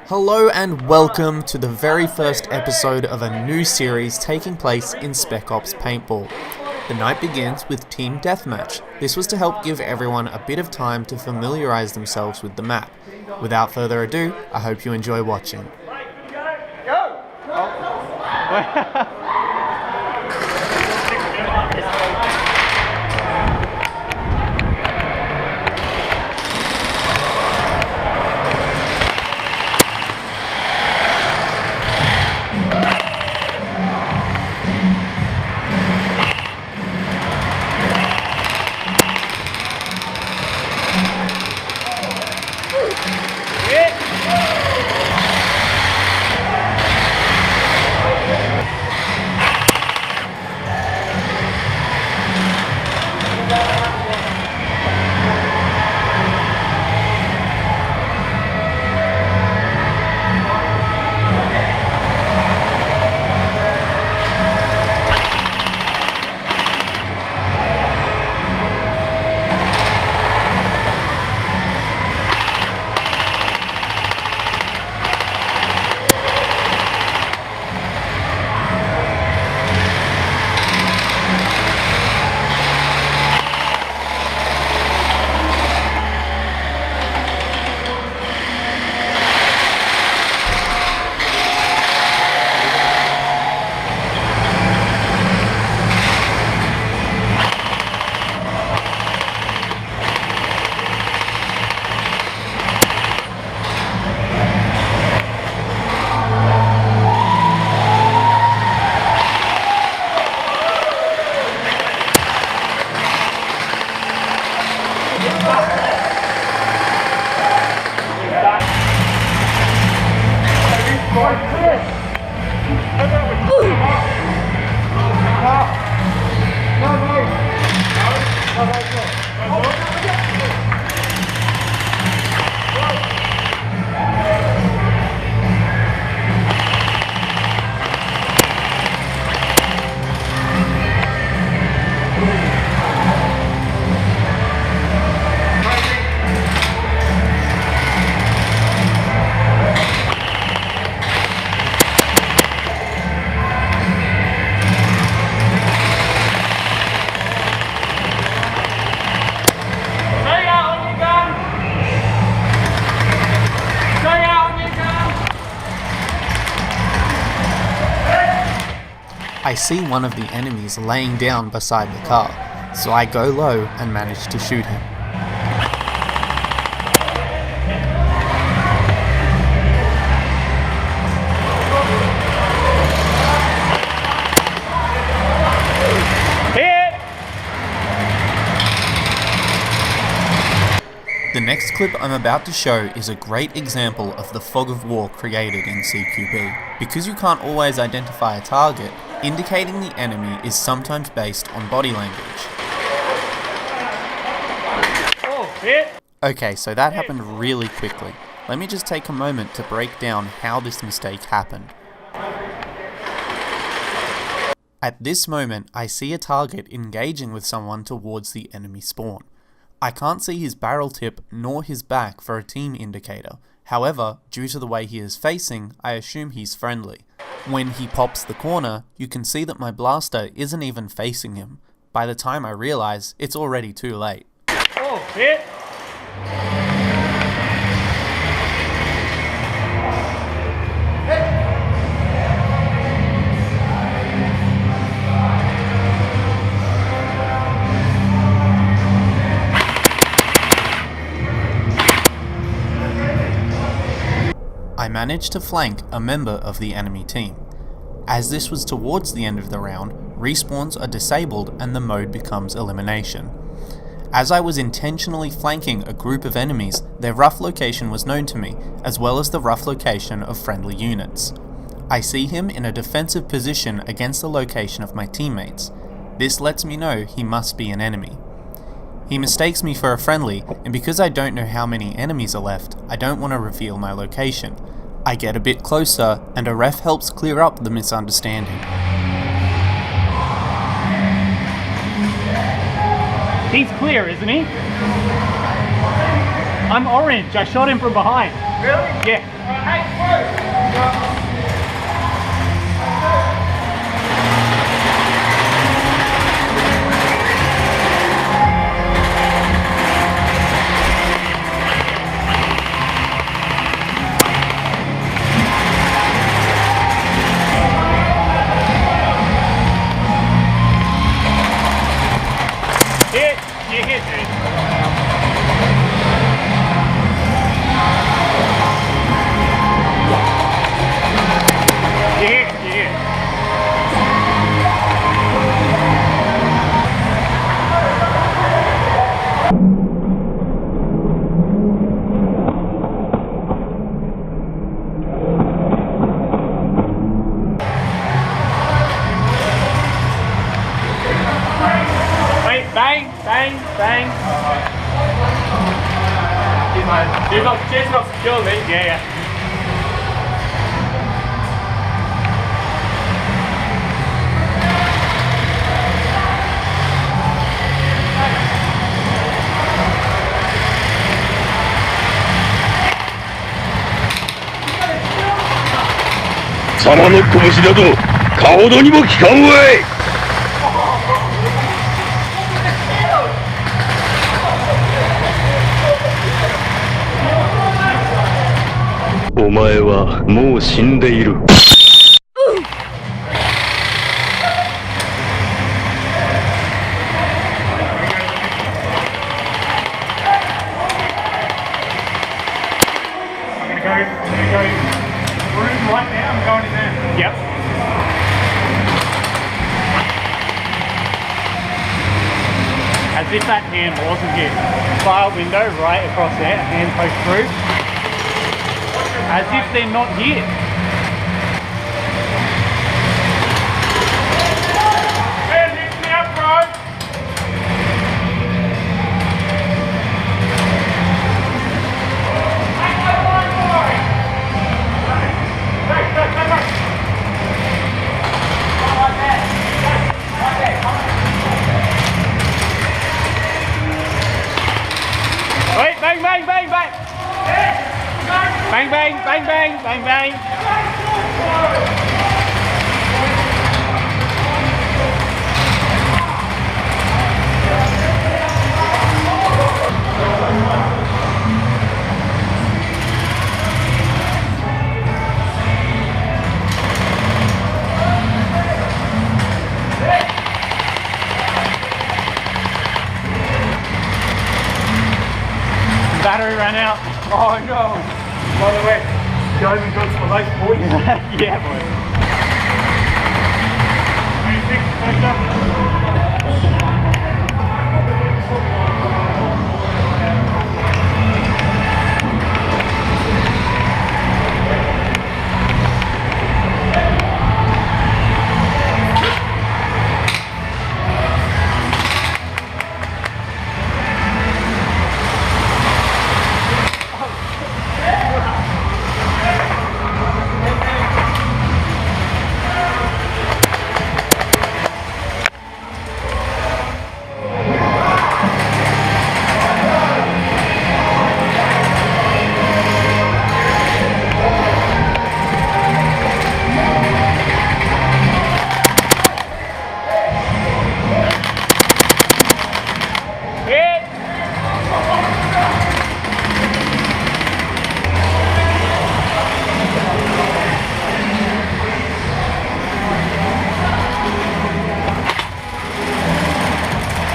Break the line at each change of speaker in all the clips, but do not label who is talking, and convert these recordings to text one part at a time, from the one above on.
Hello and welcome to the very first episode of a new series taking place in Spec Ops Paintball. The night begins with Team Deathmatch. This was to help give everyone a bit of time to familiarise themselves with the map. Without further ado, I hope you enjoy watching.
Go!
I see one of the enemies laying down beside the car, so I go low and manage to shoot him. The next clip I'm about to show is a great example of the fog of war created in CQB. Because you can't always identify a target, indicating the enemy is sometimes based on body language. Okay, so that happened really quickly. Let me just take a moment to break down how this mistake happened. At this moment, I see a target engaging with someone towards the enemy spawn. I can't see his barrel tip nor his back for a team indicator. However, due to the way he is facing, I assume he's friendly. When he pops the corner, you can see that my blaster isn't even facing him. By the time I realize, it's already too late.
Oh, shit!
I managed to flank a member of the enemy team. As this was towards the end of the round, respawns are disabled and the mode becomes elimination. As I was intentionally flanking a group of enemies, their rough location was known to me, as well as the rough location of friendly units. I see him in a defensive position against the location of my teammates. This lets me know he must be an enemy. He mistakes me for a friendly, and because I don't know how many enemies are left, I don't want to reveal my location. I get a bit closer, and a ref helps clear up the misunderstanding.
He's clear, isn't he? I'm orange. I shot him from behind. Really? Yeah. Bang, bang, bang. She's not secure, mate. Yeah, yeah.
貴様の拳などかほどにも効かんわい。お前はもう死んでいる。
Yep. As if that hand wasn't hit. Fire window right across there, hand post through. As if they're not hit. Hand hits me up, bro. Wait, bang, bang, bang, bang! Bang, bang, bang, bang, bang, bang! Battery ran out. Oh no! By the way, you haven't got some light for you. Yeah, boy. 26,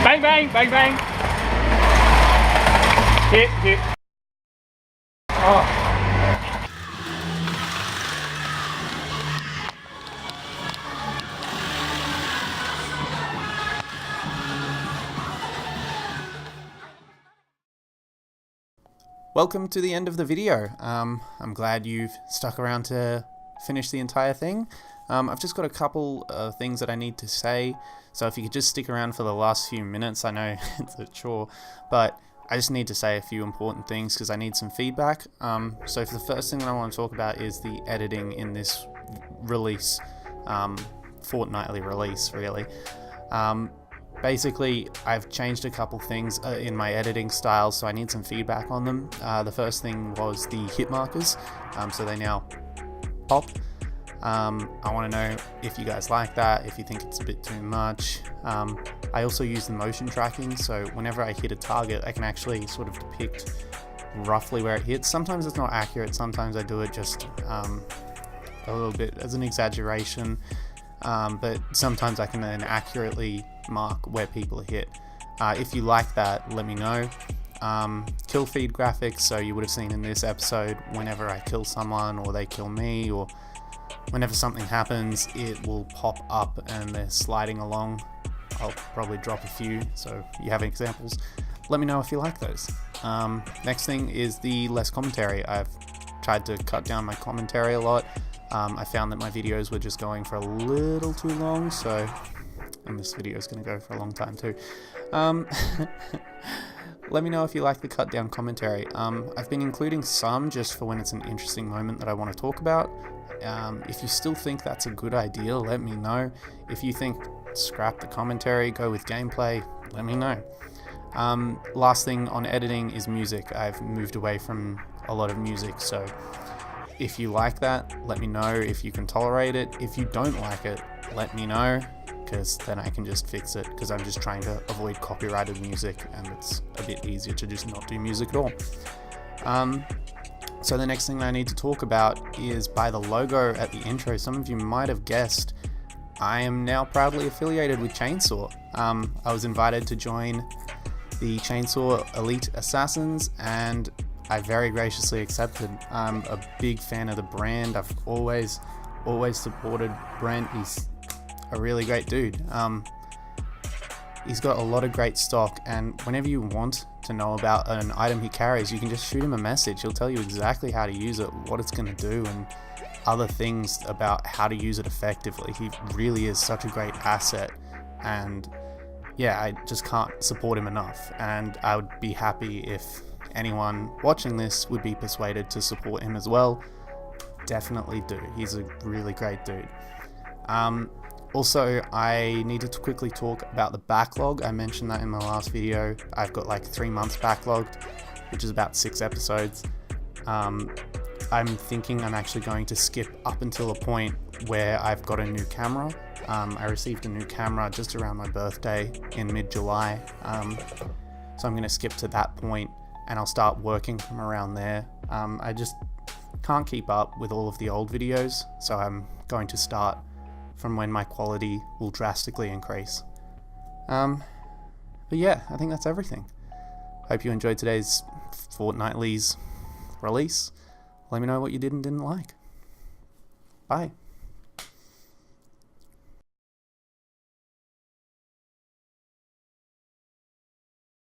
Bang, bang, bang, bang. Hit, hit. Oh.
Welcome to the end of the video. I'm glad you've stuck around to finish the entire thing. I've just got a couple of things that I need to say, so if you could just stick around for the last few minutes. I know it's a chore, but I just need to say a few important things because I need some feedback. So the first thing that I want to talk about is the editing in this release, fortnightly release really. basically, I've changed a couple things in my editing style, so I need some feedback on them. The first thing was the hit markers, so they now pop. I want to know if you guys like that, if you think it's a bit too much. I also use the motion tracking, so whenever I hit a target, I can actually sort of depict roughly where it hits. Sometimes it's not accurate, sometimes I do it just a little bit as an exaggeration, but sometimes I can then accurately mark where people hit. If you like that, let me know. Kill feed graphics, so you would have seen in this episode, whenever I kill someone or they kill me, or whenever something happens, it will pop up and they're sliding along. I'll probably drop a few so you have examples. Let me know if you like those. Next thing is the less commentary. I've tried to cut down my commentary a lot. I found that my videos were just going for a little too long, and this video is going to go for a long time too. Let me know if you like the cut down commentary. I've been including some just for when it's an interesting moment that I want to talk about. If you still think that's a good idea, let me know. If you think scrap the commentary, go with gameplay, let me know. Last thing on editing is music. I've moved away from a lot of music, so if you like that, let me know. If you can tolerate it, if you don't like it, let me know, because then I can just fix it, because I'm just trying to avoid copyrighted music, and it's a bit easier to just not do music at all. So the next thing I need to talk about is, by the logo at the intro, some of you might have guessed, I am now proudly affiliated with Chainsaw. I was invited to join the Chainsaw Elite Assassins, and I very graciously accepted. I'm a big fan of the brand. I've always supported Brent. He's a really great dude. He's got a lot of great stock, and whenever you want to know about an item he carries, you can just shoot him a message. He'll tell you exactly how to use it, what it's going to do, and other things about how to use it effectively. He really is such a great asset, and yeah, I just can't support him enough, and I would be happy if anyone watching this would be persuaded to support him as well. Definitely do. He's a really great dude. Also, I needed to quickly talk about the backlog. I mentioned that in my last video. I've got like 3 months backlogged, which is about 6 episodes. I'm thinking I'm actually going to skip up until a point where I've got a new camera. I received a new camera just around my birthday in mid-July, so I'm going to skip to that point, and I'll start working from around there. I just can't keep up with all of the old videos, so I'm going to start from when my quality will drastically increase. But yeah, I think that's everything. Hope you enjoyed today's Fortnightly's release. Let me know what you did and didn't like. Bye.